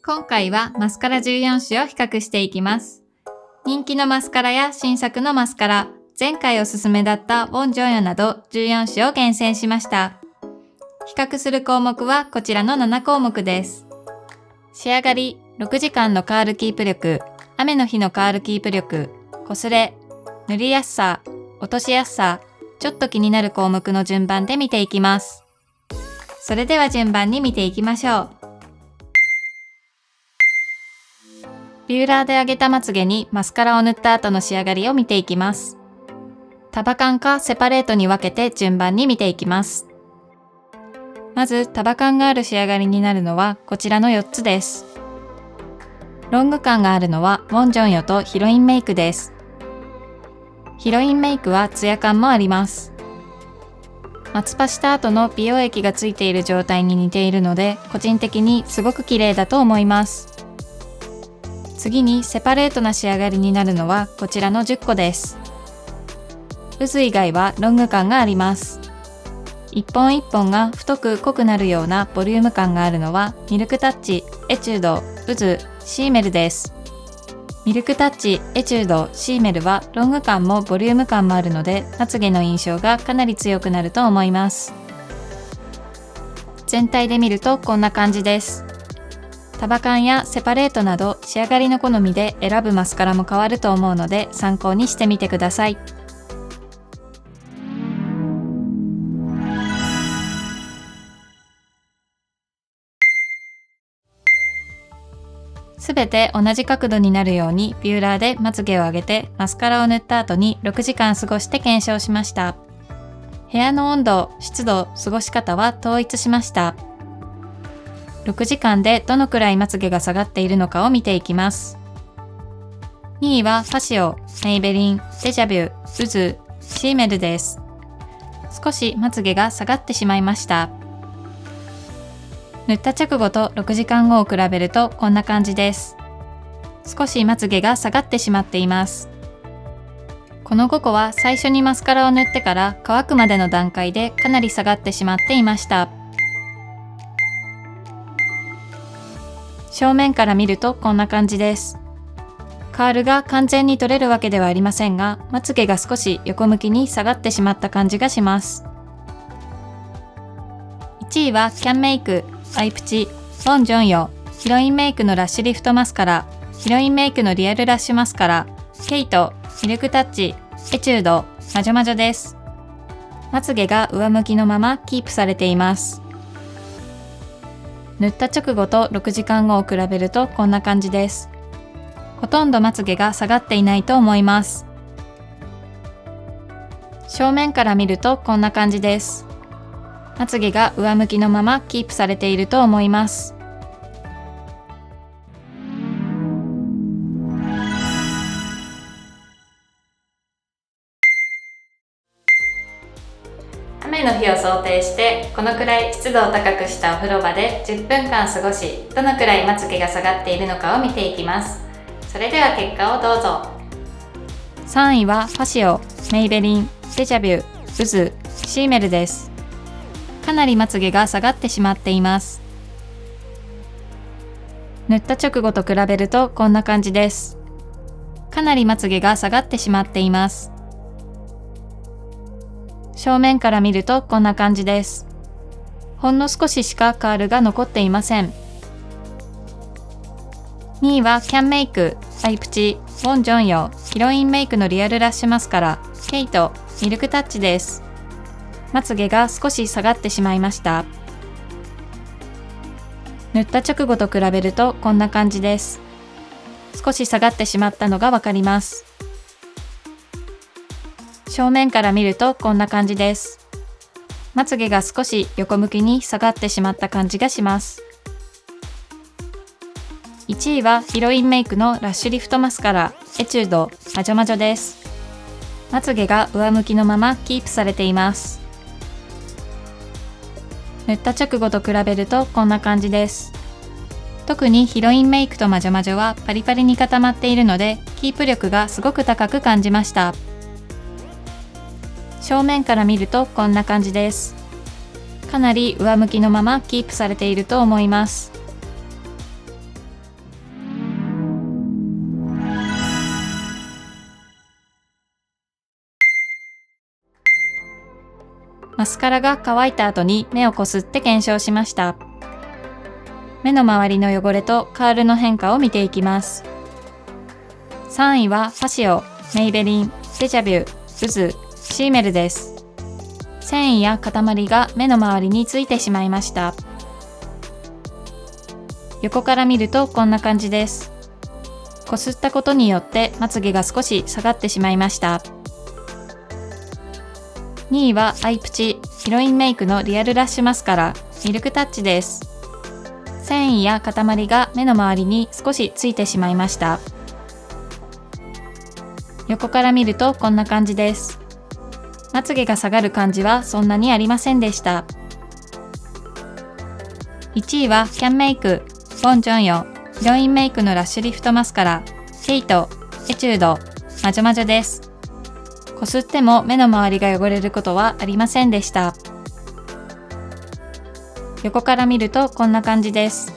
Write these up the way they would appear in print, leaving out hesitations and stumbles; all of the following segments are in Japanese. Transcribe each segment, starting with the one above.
今回はマスカラ14種を比較していきます。人気のマスカラや新作のマスカラ、前回おすすめだったウォンジョンヨなど14種を厳選しました。比較する項目はこちらの7項目です。仕上がり、6時間のカールキープ力、雨の日のカールキープ力、こすれ、塗りやすさ、落としやすさ、ちょっと気になる項目の順番で見ていきます。それでは順番に見ていきましょう。ビューラーで上げたまつげにマスカラを塗った後の仕上がりを見ていきます。束感かセパレートに分けて順番に見ていきます。まず束感がある仕上がりになるのはこちらの4つです。ロング感があるのはウォンジョンヨとヒロインメイクです。ヒロインメイクはツヤ感もあります。松葉した後の美容液がついている状態に似ているので個人的にすごく綺麗だと思います。次にセパレートな仕上がりになるのはこちらの10個です。渦以外はロング感があります。一本一本が太く濃くなるようなボリューム感があるのはミルクタッチ、エチュード、渦、シーメルです。ミルクタッチ、エチュード、シーメルはロング感もボリューム感もあるのでまつげの印象がかなり強くなると思います。全体で見るとこんな感じです。束感やセパレートなど仕上がりの好みで選ぶマスカラも変わると思うので参考にしてみてください。すべて同じ角度になるようにビューラーでまつげを上げてマスカラを塗った後に6時間過ごして検証しました。部屋の温度、湿度、過ごし方は統一しました。6時間でどのくらいまつげが下がっているのかを見ていきます。2位はファシオ、メイベリン、デジャビュ、渦、シーメルです。少しまつげが下がってしまいました。塗った直後と6時間後を比べるとこんな感じです。少しまつげが下がってしまっています。この5個は最初にマスカラを塗ってから乾くまでの段階でかなり下がってしまっていました。正面から見るとこんな感じです。カールが完全に取れるわけではありませんが、まつげが少し横向きに下がってしまった感じがします。1位はキャンメイク、アイプチ、ウォンジョンヨ、ヒロインメイクのラッシュリフトマスカラ、ヒロインメイクのリアルラッシュマスカラ、ケイト、ミルクタッチ、エチュード、マジョマジョです。まつげが上向きのままキープされています。塗った直後と6時間後を比べるとこんな感じです。ほとんどまつげが下がっていないと思います。正面から見るとこんな感じです。まつげが上向きのままキープされていると思います。雨の日を想定してこのくらい湿度を高くしたお風呂場で10分間過ごし、どのくらいまつげが下がっているのかを見ていきます。それでは結果をどうぞ。3位はファシオ、メイベリン、デジャビュ、渦、シーメルです。かなりまつげが下がってしまっています。塗った直後と比べるとこんな感じです。かなりまつげが下がってしまっています。正面から見るとこんな感じです。ほんの少ししかカールが残っていません。2位はキャンメイク、アイプチ、ウォンジョンヨ、ヒロインメイクのリアルラッシュマスカラ、ケイト、ミルクタッチです。まつげが少し下がってしまいました。塗った直後と比べるとこんな感じです。少し下がってしまったのがわかります。正面から見るとこんな感じです。まつげが少し横向きに下がってしまった感じがします。1位はヒロインメイクのラッシュリフトマスカラ、エチュード、マジョマジョです。まつげが上向きのままキープされています。塗った直後と比べるとこんな感じです。特にヒロインメイクとマジョマジョはパリパリに固まっているのでキープ力がすごく高く感じました。正面から見るとこんな感じです。かなり上向きのままキープされていると思います。マスカラが乾いた後に目をこすって検証しました。目の周りの汚れとカールの変化を見ていきます。3位はファシオ、メイベリン、デジャビュ、ウズ、シーメルです。繊維や塊が目の周りについてしまいました。横から見るとこんな感じです。こすったことによってまつげが少し下がってしまいました。2位はアイプチヒロインメイクのリアルラッシュマスカラミルクタッチです。繊維や塊が目の周りに少しついてしまいました。横から見るとこんな感じです。まつげが下がる感じはそんなにありませんでした。1位はキャンメイクウォンジョンヨヒロインメイクのラッシュリフトマスカラケイトエチュードマジョマジョです。こすっても目の周りが汚れることはありませんでした。横から見るとこんな感じです。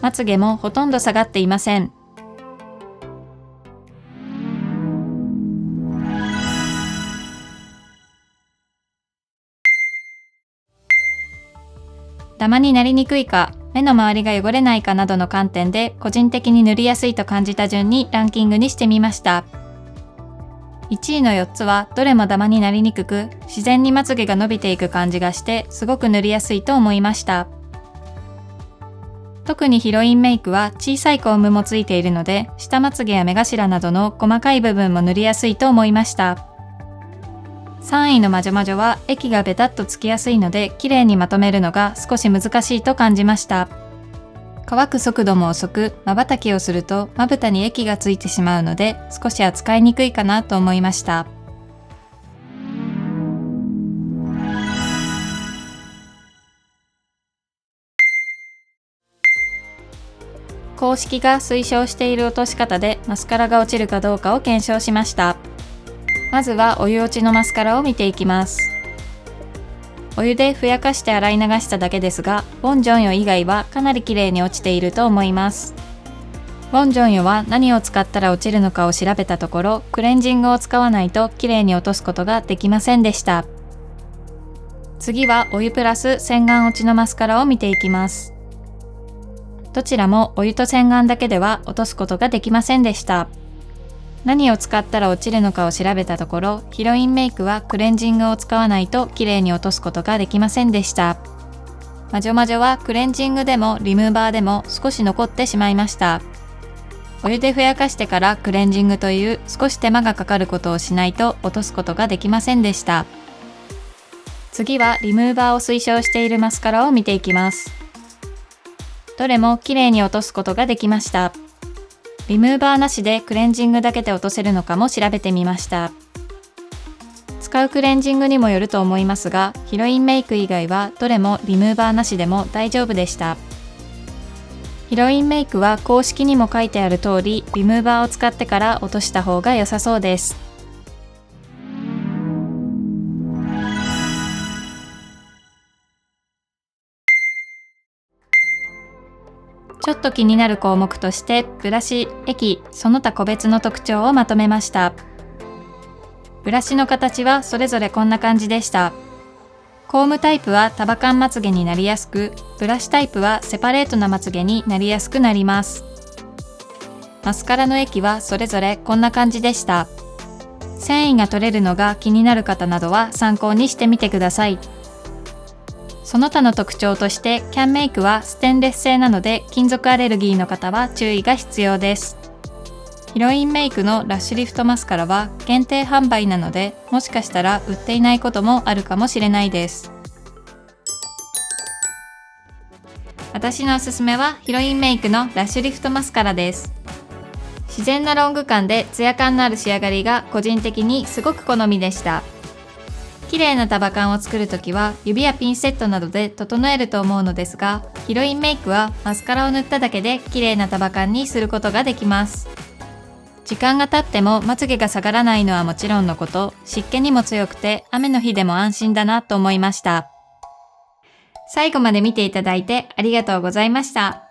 まつげもほとんど下がっていません。ダマになりにくいか、目の周りが汚れないかなどの観点で個人的に塗りやすいと感じた順にランキングにしてみました。1位の4つはどれもダマになりにくく、自然にまつげが伸びていく感じがしてすごく塗りやすいと思いました。特にヒロインメイクは小さいコームもついているので、下まつげや目頭などの細かい部分も塗りやすいと思いました。3位のマジョマジョは液がベタっとつきやすいので綺麗にまとめるのが少し難しいと感じました。乾く速度も遅く、瞬きをするとまぶたに液がついてしまうので少し扱いにくいかなと思いました。公式が推奨している落とし方でマスカラが落ちるかどうかを検証しました。まずはお湯落ちのマスカラを見ていきます。お湯でふやかして洗い流しただけですが、ウォンジョンヨ以外はかなり綺麗に落ちていると思います。ウォンジョンヨは何を使ったら落ちるのかを調べたところ、クレンジングを使わないと綺麗に落とすことができませんでした。次はお湯プラス洗顔落ちのマスカラを見ていきます。どちらもお湯と洗顔だけでは落とすことができませんでした。何を使ったら落ちるのかを調べたところ、ヒロインメイクはクレンジングを使わないと綺麗に落とすことができませんでした。マジョマジョはクレンジングでもリムーバーでも少し残ってしまいました。お湯でふやかしてからクレンジングという少し手間がかかることをしないと落とすことができませんでした。次はリムーバーを推奨しているマスカラを見ていきます。どれも綺麗に落とすことができました。リムーバーなしでクレンジングだけで落とせるのかも調べてみました。使うクレンジングにもよると思いますが、ヒロインメイク以外はどれもリムーバーなしでも大丈夫でした。ヒロインメイクは公式にも書いてある通り、リムーバーを使ってから落とした方が良さそうです。ちょっと気になる項目として、ブラシ、液、その他個別の特徴をまとめました。ブラシの形はそれぞれこんな感じでした。コームタイプは束感まつげになりやすく、ブラシタイプはセパレートなまつげになりやすくなります。マスカラの液はそれぞれこんな感じでした。繊維が取れるのが気になる方などは参考にしてみてください。その他の特徴としてキャンメイクはステンレス製なので金属アレルギーの方は注意が必要です。ヒロインメイクのラッシュリフトマスカラは限定販売なのでもしかしたら売っていないこともあるかもしれないです。私のおすすめはヒロインメイクのラッシュリフトマスカラです。自然なロング感でツヤ感のある仕上がりが個人的にすごく好みでした。綺麗な束感を作るときは指やピンセットなどで整えると思うのですが、ヒロインメイクはマスカラを塗っただけで綺麗な束感にすることができます。時間が経ってもまつげが下がらないのはもちろんのこと、湿気にも強くて雨の日でも安心だなと思いました。最後まで見ていただいてありがとうございました。